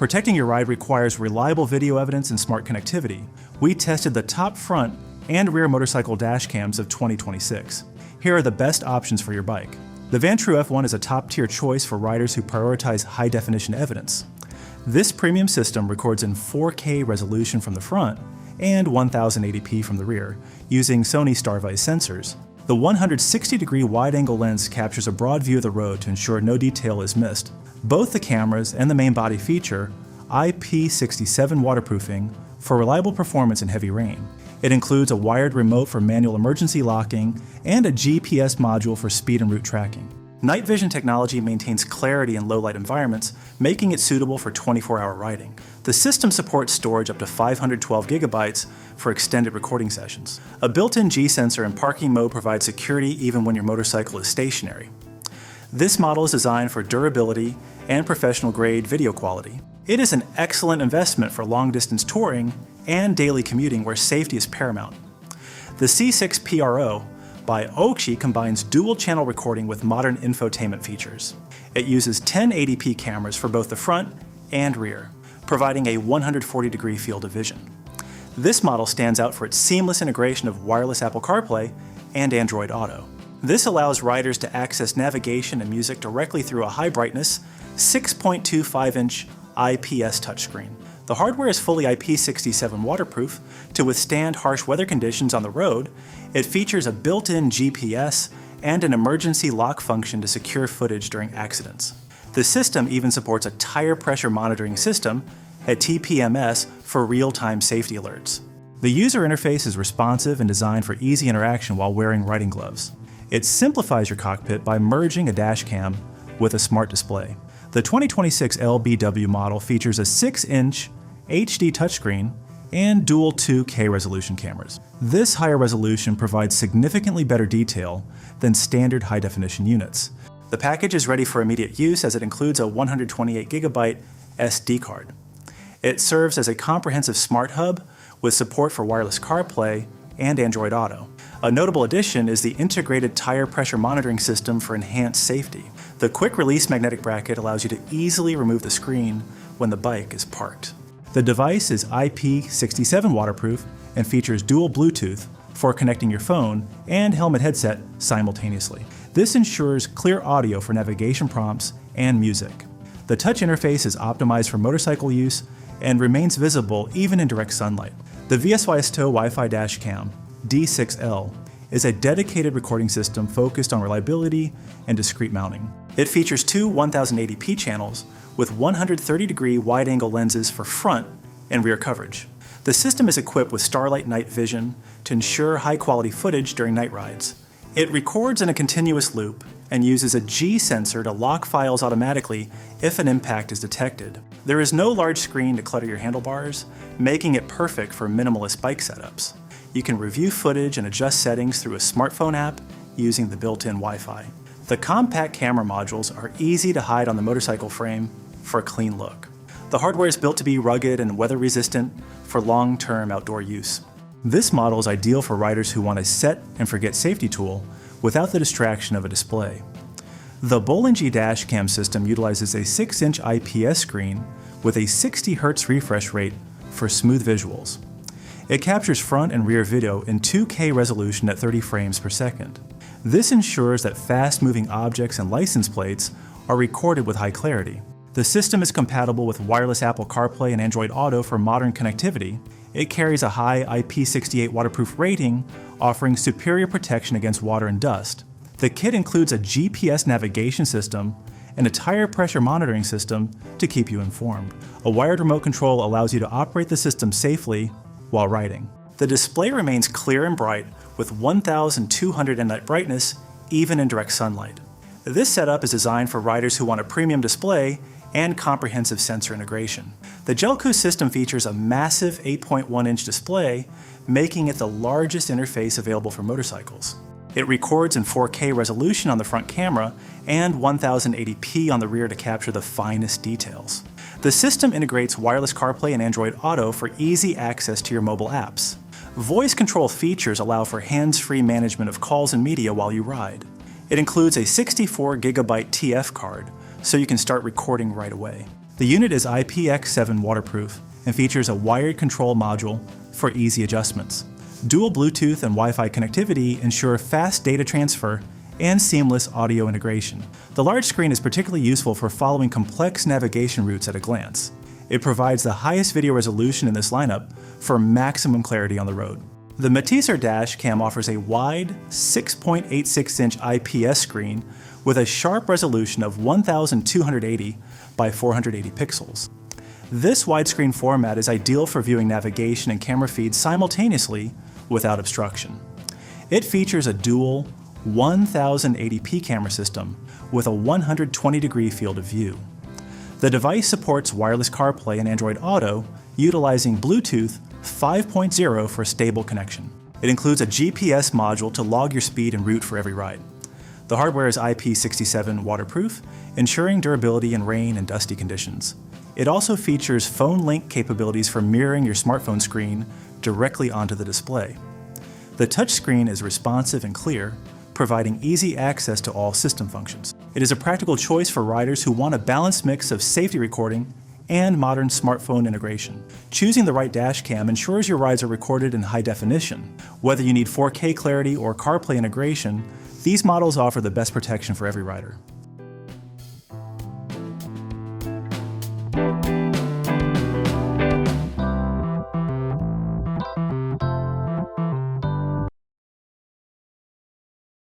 Protecting your ride requires reliable video evidence and smart connectivity. We tested the top front and rear motorcycle dash cams of 2026. Here are the best options for your bike. The Vantrue F1 is a top-tier choice for riders who prioritize high-definition evidence. This premium system records in 4K resolution from the front and 1080p from the rear, using Sony StarVice sensors. The 160-degree wide-angle lens captures a broad view of the road to ensure no detail is missed. Both the cameras and the main body feature IP67 waterproofing for reliable performance in heavy rain. It includes a wired remote for manual emergency locking and a GPS module for speed and route tracking. Night vision technology maintains clarity in low-light environments, making it suitable for 24-hour riding. The system supports storage up to 512 gigabytes for extended recording sessions. A built-in G-sensor in parking mode provides security even when your motorcycle is stationary. This model is designed for durability and professional-grade video quality. It is an excellent investment for long-distance touring and daily commuting where safety is paramount. The C6 PRO by Aoocci combines dual-channel recording with modern infotainment features. It uses 1080p cameras for both the front and rear, providing a 140-degree field of vision. This model stands out for its seamless integration of wireless Apple CarPlay and Android Auto. This allows riders to access navigation and music directly through a high-brightness, 6.25-inch IPS touchscreen. The hardware is fully IP67 waterproof to withstand harsh weather conditions on the road. It features a built-in GPS and an emergency lock function to secure footage during accidents. The system even supports a tire pressure monitoring system, a TPMS, for real-time safety alerts. The user interface is responsive and designed for easy interaction while wearing riding gloves. It simplifies your cockpit by merging a dash cam with a smart display. The 2026 LBW model features a 6-inch HD touchscreen and dual 2K resolution cameras. This higher resolution provides significantly better detail than standard high-definition units. The package is ready for immediate use as it includes a 128GB SD card. It serves as a comprehensive smart hub with support for wireless CarPlay and Android Auto. A notable addition is the integrated tire pressure monitoring system for enhanced safety. The quick-release magnetic bracket allows you to easily remove the screen when the bike is parked. The device is IP67 waterproof and features dual Bluetooth for connecting your phone and helmet headset simultaneously. This ensures clear audio for navigation prompts and music. The touch interface is optimized for motorcycle use and remains visible even in direct sunlight. The VSYSTO WiFi Dashcam D6L is a dedicated recording system focused on reliability and discrete mounting. It features two 1080p channels with 130-degree wide-angle lenses for front and rear coverage. The system is equipped with Starlight night vision to ensure high-quality footage during night rides. It records in a continuous loop and uses a G-sensor to lock files automatically if an impact is detected. There is no large screen to clutter your handlebars, making it perfect for minimalist bike setups. You can review footage and adjust settings through a smartphone app using the built-in Wi-Fi. The compact camera modules are easy to hide on the motorcycle frame for a clean look. The hardware is built to be rugged and weather-resistant for long-term outdoor use. This model is ideal for riders who want a set-and-forget safety tool without the distraction of a display. The BOLLNG dashcam system utilizes a 6-inch IPS screen with a 60 Hz refresh rate for smooth visuals. It captures front and rear video in 2K resolution at 30 frames per second. This ensures that fast-moving objects and license plates are recorded with high clarity. The system is compatible with wireless Apple CarPlay and Android Auto for modern connectivity. It carries a high IP68 waterproof rating, offering superior protection against water and dust. The kit includes a GPS navigation system and a tire pressure monitoring system to keep you informed. A wired remote control allows you to operate the system safely while riding. The display remains clear and bright with 1200 nit brightness even in direct sunlight. This setup is designed for riders who want a premium display and comprehensive sensor integration. The jelkuz system features a massive 8.1-inch display, making it the largest interface available for motorcycles. It records in 4K resolution on the front camera and 1080p on the rear to capture the finest details. The system integrates wireless CarPlay and Android Auto for easy access to your mobile apps. Voice control features allow for hands-free management of calls and media while you ride. It includes a 64GB TF card, so you can start recording right away. The unit is IPX7 waterproof and features a wired control module for easy adjustments. Dual Bluetooth and Wi-Fi connectivity ensure fast data transfer and seamless audio integration. The large screen is particularly useful for following complex navigation routes at a glance. It provides the highest video resolution in this lineup for maximum clarity on the road. The METEESER dash cam offers a wide 6.86-inch IPS screen with a sharp resolution of 1280 by 480 pixels. This widescreen format is ideal for viewing navigation and camera feeds simultaneously without obstruction. It features a dual 1080p camera system with a 120-degree field of view. The device supports wireless CarPlay and Android Auto, utilizing Bluetooth 5.0 for a stable connection. It includes a GPS module to log your speed and route for every ride. The hardware is IP67 waterproof, ensuring durability in rain and dusty conditions. It also features phone link capabilities for mirroring your smartphone screen directly onto the display. The touchscreen is responsive and clear, providing easy access to all system functions. It is a practical choice for riders who want a balanced mix of safety recording and modern smartphone integration. Choosing the right dash cam ensures your rides are recorded in high definition. Whether you need 4K clarity or CarPlay integration, these models offer the best protection for every rider.